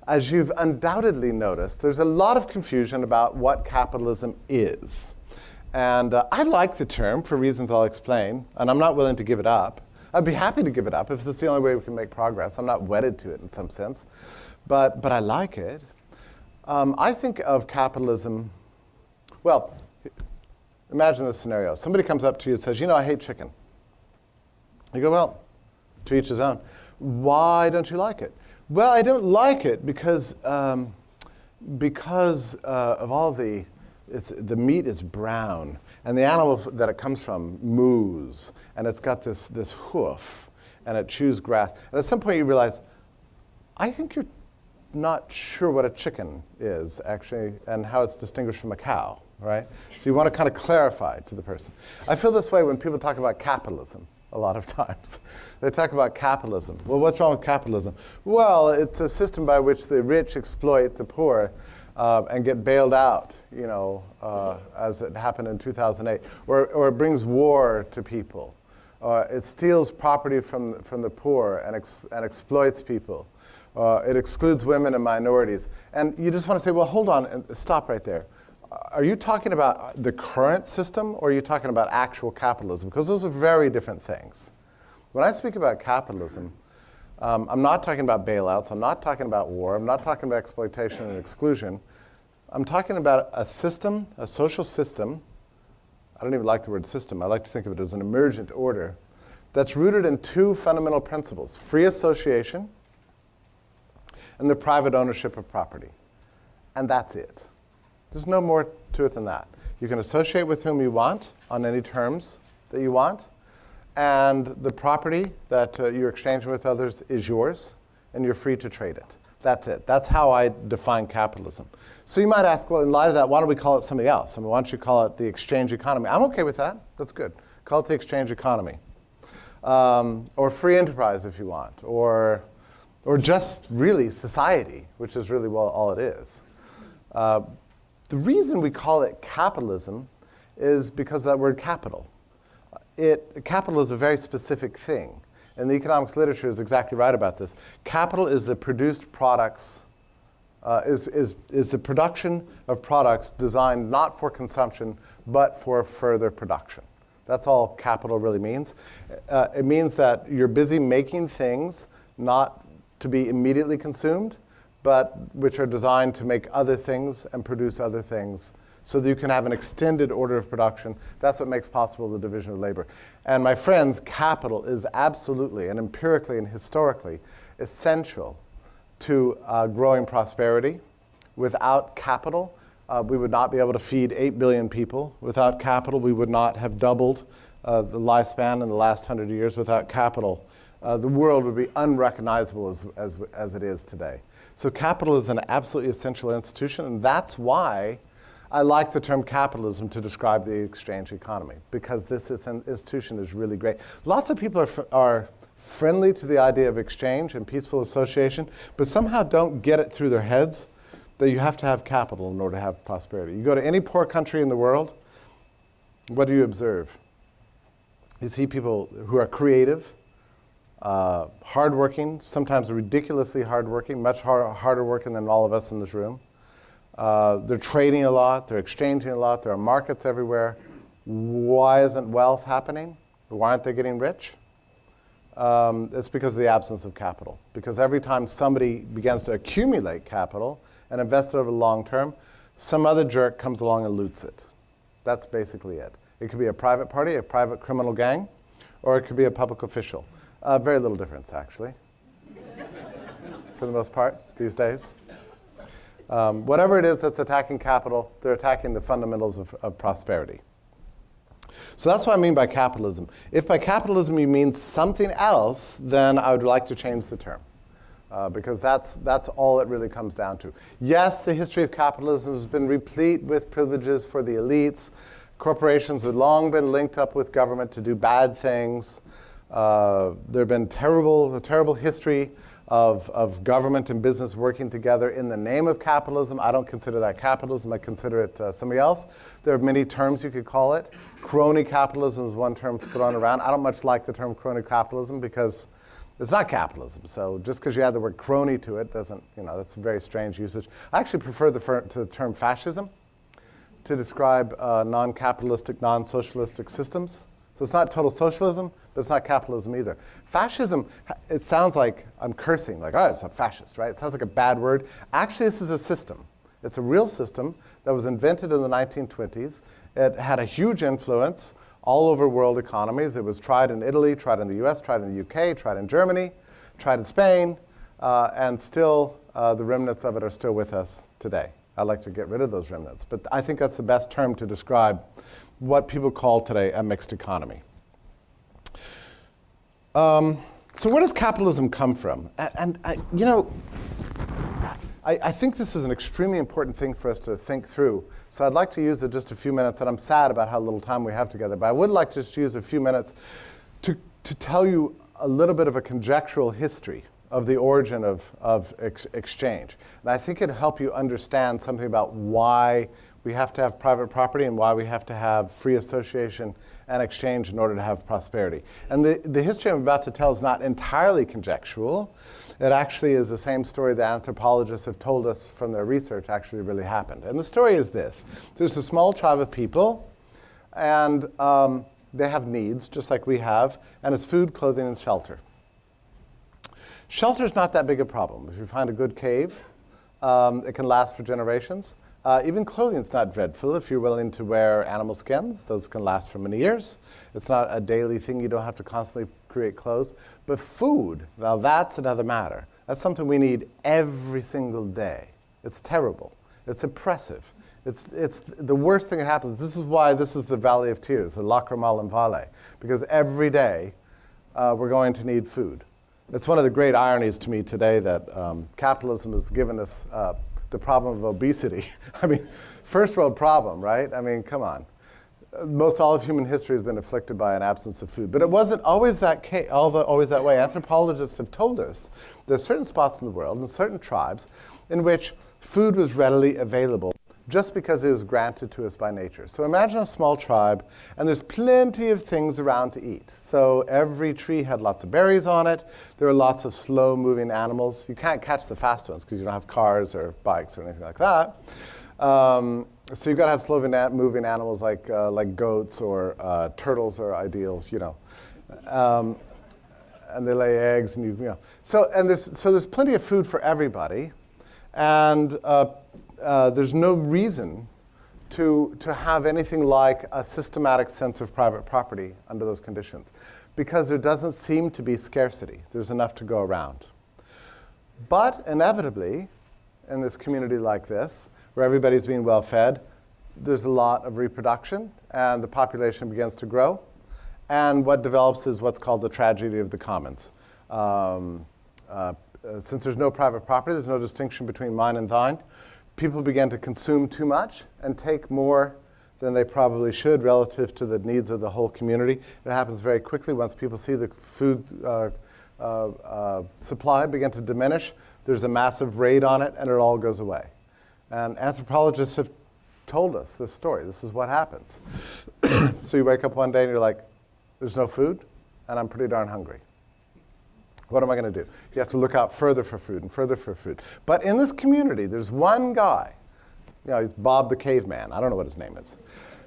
as you've undoubtedly noticed, there's a lot of confusion about what capitalism is. And I like the term for reasons I'll explain, and I'm not willing to give it up. I'd be happy to give it up if that's the only way we can make progress. I'm not wedded to it in some sense, but I like it. I think of capitalism, well, imagine this scenario. Somebody comes up to you and says, I hate chicken. You go, well, to each his own. Why don't you like it? Well, I don't like it because of all the meat is brown, and the animal that it comes from moos, and it's got this hoof, and it chews grass. And at some point you realize, I think you're not sure what a chicken is, actually, and how it's distinguished from a cow, right? So you want to kind of clarify to the person. I feel this way when people talk about capitalism a lot of times. They talk about capitalism. Well, what's wrong with capitalism? Well, it's a system by which the rich exploit the poor and get bailed out, as it happened in 2008. Or it brings war to people. It steals property from the poor and exploits people. It excludes women and minorities. And you just want to say, well, hold on, and stop right there. Are you talking about the current system, or are you talking about actual capitalism? Because those are very different things. When I speak about capitalism, I'm not talking about bailouts. I'm not talking about war. I'm not talking about exploitation and exclusion. I'm talking about a system, a social system. I don't even like the word system. I like to think of it as an emergent order that's rooted in two fundamental principles: free association and the private ownership of property. And that's it. There's no more to it than that. You can associate with whom you want on any terms that you want, and the property that you're exchanging with others is yours, and you're free to trade it. That's it. That's how I define capitalism. So you might ask, well, in light of that, why don't we call it something else? Why don't you call it the exchange economy? I'm okay with that. That's good. Call it the exchange economy. Or free enterprise if you want, or just really society, which is really all it is. The reason we call it capitalism is because of that word capital. Capital is a very specific thing, and the economics literature is exactly right about this. Capital is the produced products, is the production of products designed not for consumption, but for further production. That's all capital really means. It means that you're busy making things not to be immediately consumed, but which are designed to make other things and produce other things so that you can have an extended order of production. That's what makes possible the division of labor. And my friends, capital is absolutely and empirically and historically essential to growing prosperity. Without capital, we would not be able to feed 8 billion people. Without capital, we would not have doubled the lifespan in the last 100 years. Without capital, the world would be unrecognizable as it is today. So capital is an absolutely essential institution, and that's why I like the term capitalism to describe the exchange economy, because this institution is really great. Lots of people are friendly to the idea of exchange and peaceful association, but somehow don't get it through their heads that you have to have capital in order to have prosperity. You go to any poor country in the world, what do you observe? You see people who are creative, hardworking, sometimes ridiculously hardworking, much harder working than all of us in this room. They're trading a lot, they're exchanging a lot, there are markets everywhere. Why isn't wealth happening? Why aren't they getting rich? It's because of the absence of capital. Because every time somebody begins to accumulate capital and invest it over the long term, some other jerk comes along and loots it. That's basically it. It could be a private party, a private criminal gang, or it could be a public official. Very little difference, actually, for the most part these days. Whatever it is that's attacking capital, they're attacking the fundamentals of prosperity. So that's what I mean by capitalism. If by capitalism you mean something else, then I would like to change the term, because that's all it really comes down to. Yes, the history of capitalism has been replete with privileges for the elites. Corporations have long been linked up with government to do bad things. There have been a terrible history of government and business working together in the name of capitalism. I don't consider that capitalism. I consider it something else. There are many terms you could call it. Crony capitalism is one term thrown around. I don't much like the term crony capitalism because It's not capitalism. So just because you add the word crony to it doesn't, that's a very strange usage. I actually prefer to the term fascism to describe non-capitalistic, non-socialistic systems. So it's not total socialism, but it's not capitalism either. Fascism, it sounds like I'm cursing, like, oh, it's a fascist, right? It sounds like a bad word. Actually, this is a system. It's a real system that was invented in the 1920s. It had a huge influence all over world economies. It was tried in Italy, tried in the US, tried in the UK, tried in Germany, tried in Spain, and still the remnants of it are still with us today. I'd like to get rid of those remnants, but I think that's the best term to describe what people call today a mixed economy. So where does capitalism come from? And I think this is an extremely important thing for us to think through. So I'd like to use just a few minutes, and I'm sad about how little time we have together, but I would like to just use a few minutes to tell you a little bit of a conjectural history of the origin of exchange. And I think it'll help you understand something about why we have to have private property and why we have to have free association and exchange in order to have prosperity. And the history I'm about to tell is not entirely conjectural. It actually is the same story that anthropologists have told us from their research actually really happened. And the story is this. There's a small tribe of people, and they have needs, just like we have, and it's food, clothing, and shelter. Shelter's not that big a problem. If you find a good cave, it can last for generations. Even clothing's not dreadful if you're willing to wear animal skins. Those can last for many years. It's not a daily thing. You don't have to constantly create clothes. But food, now that's another matter. That's something we need every single day. It's terrible. It's oppressive. It's the worst thing that happens. This is why this is the Valley of Tears, the Lacrimal Valley, because every day we're going to need food. It's one of the great ironies to me today that capitalism has given us the problem of obesity. I mean, first world problem, right? I mean, come on. Most all of human history has been afflicted by an absence of food. But it wasn't always always that way. Anthropologists have told us there's certain spots in the world and certain tribes in which food was readily available just because it was granted to us by nature. So imagine a small tribe, and there's plenty of things around to eat. So every tree had lots of berries on it. There are lots of slow-moving animals. You can't catch the fast ones because you don't have cars or bikes or anything like that. So you've got to have slow-moving animals like goats or turtles are ideal, and they lay eggs, and So there's plenty of food for everybody, and there's no reason to have anything like a systematic sense of private property under those conditions, because there doesn't seem to be scarcity. There's enough to go around. But inevitably, in this community like this, where everybody's being well fed, there's a lot of reproduction, and the population begins to grow. And what develops is what's called the tragedy of the commons. Since there's no private property, there's no distinction between mine and thine. People begin to consume too much and take more than they probably should relative to the needs of the whole community. It happens very quickly once people see the food supply begin to diminish. There's a massive raid on it, and it all goes away. And anthropologists have told us this story. This is what happens. So you wake up one day and you're like, there's no food, and I'm pretty darn hungry. What am I going to do? You have to look out further for food and further for food. But in this community, there's one guy. He's Bob the Caveman. I don't know what his name is.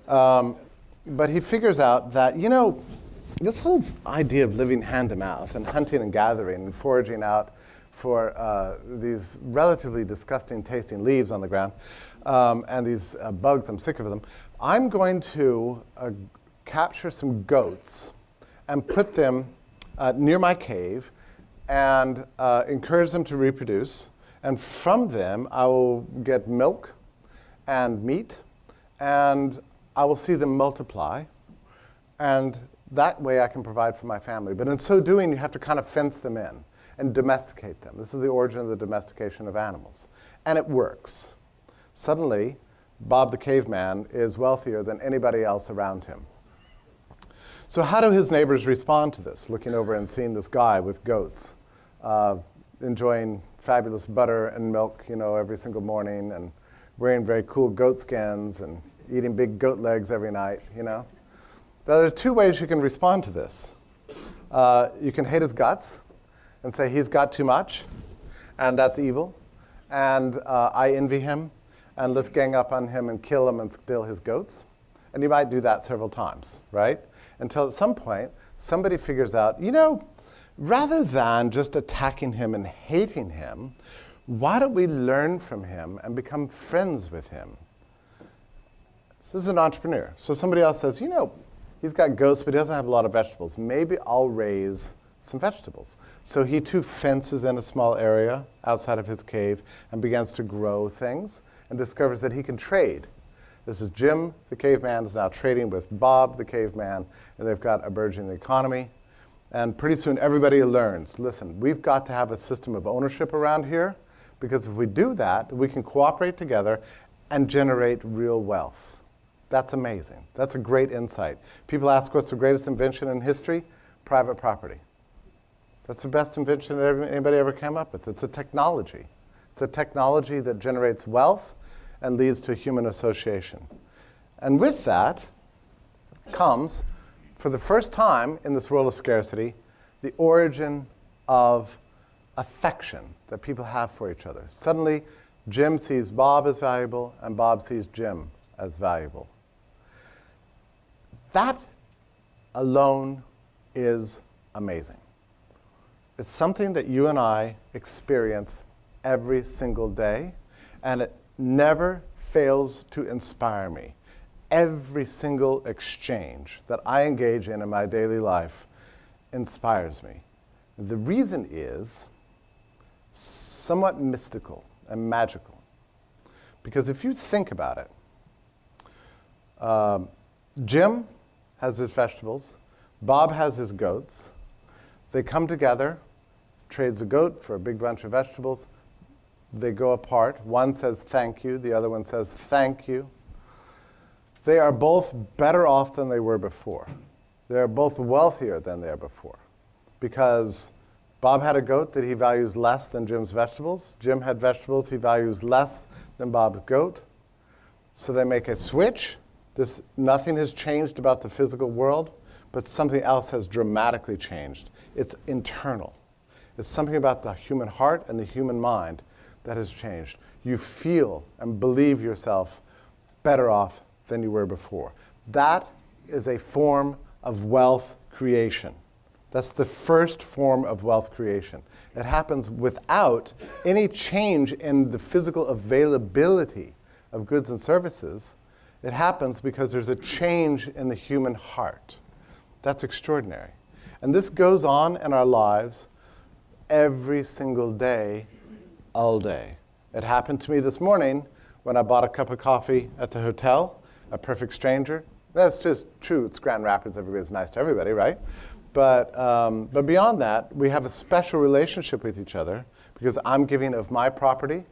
But he figures out that, this whole idea of living hand to mouth and hunting and gathering and foraging out for these relatively disgusting tasting leaves on the ground and these bugs, I'm sick of them. I'm going to capture some goats and put them near my cave and encourage them to reproduce. And from them, I will get milk and meat, and I will see them multiply. And that way I can provide for my family. But in so doing, you have to kind of fence them in and domesticate them. This is the origin of the domestication of animals. And it works. Suddenly, Bob the Caveman is wealthier than anybody else around him. So how do his neighbors respond to this, looking over and seeing this guy with goats, enjoying fabulous butter and milk, every single morning, and wearing very cool goat skins and eating big goat legs every night, Now, there are two ways you can respond to this. You can hate his guts, and say he's got too much, and that's evil, and I envy him, and let's gang up on him and kill him and steal his goats. And you might do that several times, right? Until at some point, somebody figures out, rather than just attacking him and hating him, why don't we learn from him and become friends with him? This is an entrepreneur. So somebody else says, he's got goats, but he doesn't have a lot of vegetables. Maybe I'll raise some vegetables. So he too fences in a small area outside of his cave and begins to grow things and discovers that he can trade. This is Jim, the caveman, is now trading with Bob, the caveman, and they've got a burgeoning economy. And pretty soon everybody learns, listen, we've got to have a system of ownership around here, because if we do that, we can cooperate together and generate real wealth. That's amazing. That's a great insight. People ask what's the greatest invention in history? Private property. That's the best invention that anybody ever came up with. It's a technology. It's a technology that generates wealth and leads to human association. And with that comes, for the first time in this world of scarcity, the origin of affection that people have for each other. Suddenly, Jim sees Bob as valuable, and Bob sees Jim as valuable. That alone is amazing. It's something that you and I experience every single day, and it never fails to inspire me. Every single exchange that I engage in my daily life inspires me. The reason is somewhat mystical and magical. Because if you think about it, Jim has his vegetables, Bob has his goats, they come together, trades a goat for a big bunch of vegetables, they go apart, one says thank you, the other one says thank you. They are both better off than they were before. They are both wealthier than they are before, because Bob had a goat that he values less than Jim's vegetables. Jim had vegetables he values less than Bob's goat. So they make a switch. Nothing has changed about the physical world, but something else has dramatically changed. It's internal. It's something about the human heart and the human mind that has changed. You feel and believe yourself better off than you were before. That is a form of wealth creation. That's the first form of wealth creation. It happens without any change in the physical availability of goods and services. It happens because there's a change in the human heart. That's extraordinary. And this goes on in our lives every single day, all day. It happened to me this morning when I bought a cup of coffee at the hotel, a perfect stranger. That's just true. It's Grand Rapids. Everybody's nice to everybody, right? But beyond that, we have a special relationship with each other because I'm giving of my property.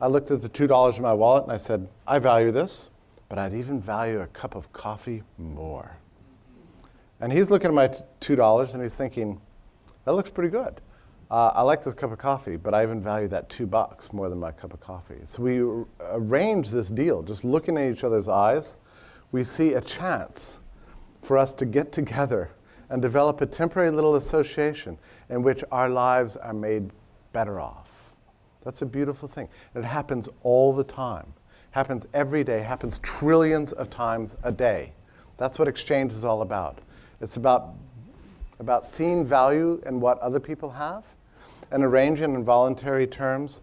I looked at the $2 in my wallet and I said, I value this, but I'd even value a cup of coffee more. And he's looking at my $2 and he's thinking, that looks pretty good. I like this cup of coffee, but I even value that $2 more than my cup of coffee. So we arrange this deal. Just looking at each other's eyes, we see a chance for us to get together and develop a temporary little association in which our lives are made better off. That's a beautiful thing. And it happens all the time. Happens every day, happens trillions of times a day. That's what exchange is all about. It's about seeing value in what other people have and arranging in voluntary terms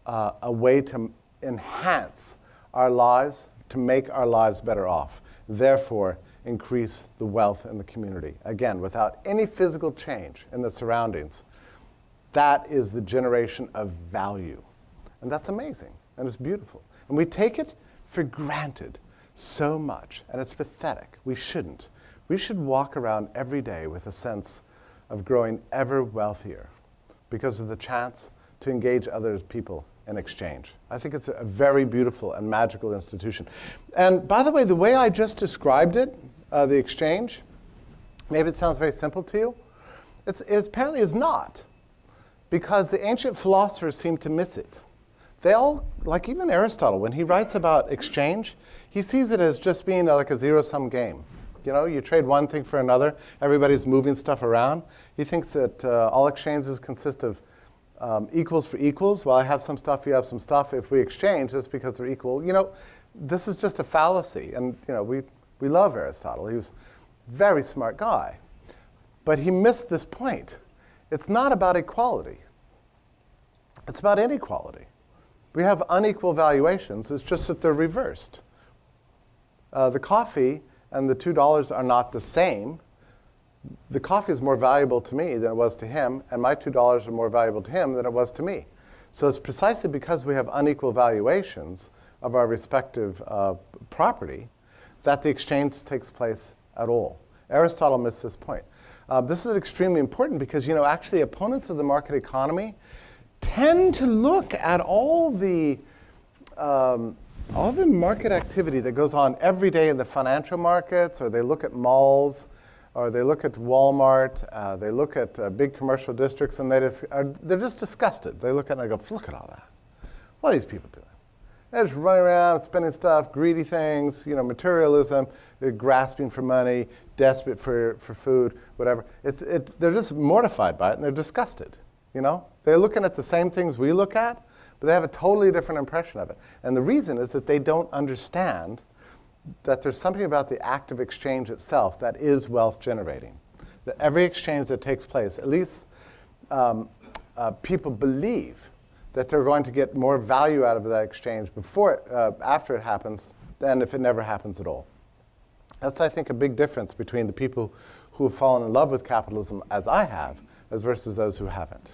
a way to enhance our lives, to make our lives better off. Therefore, increase the wealth in the community. Again, without any physical change in the surroundings. That is the generation of value. And that's amazing, and it's beautiful. And we take it for granted so much, and it's pathetic. We shouldn't. We should walk around every day with a sense of growing ever wealthier because of the chance to engage other people in exchange. I think it's a very beautiful and magical institution. And by the way I just described it, the exchange, maybe it sounds very simple to you. It apparently is not, because the ancient philosophers seem to miss it. They all, like even Aristotle, when he writes about exchange, he sees it as just being like a zero-sum game. You know, you trade one thing for another. Everybody's moving stuff around. He thinks that all exchanges consist of equals for equals. Well, I have some stuff, you have some stuff. If we exchange, it's because they're equal. You know, this is just a fallacy. And, you know, we love Aristotle. He was a very smart guy. But he missed this point. It's not about equality. It's about inequality. We have unequal valuations. It's just that they're reversed. The coffee and the $2 are not the same. The coffee is more valuable to me than it was to him, and my $2 are more valuable to him than it was to me. So it's precisely because we have unequal valuations of our respective property that the exchange takes place at all. Aristotle missed this point. This is extremely important because, you know, actually opponents of the market economy tend to look at all the market activity that goes on every day in the financial markets, or they look at malls, or they look at Walmart, they look at big commercial districts, and they're just disgusted. They look at it and they go, look at all that. What are these people doing? They're just running around, spending stuff, greedy things, you know, materialism, they're grasping for money, desperate for food, whatever. They're just mortified by it, and they're disgusted, you know? They're looking at the same things we look at, but they have a totally different impression of it. And the reason is that they don't understand that there's something about the act of exchange itself that is wealth generating. That every exchange that takes place, at least people believe that they're going to get more value out of that exchange after it happens than if it never happens at all. That's, I think, a big difference between the people who have fallen in love with capitalism, as I have, as versus those who haven't.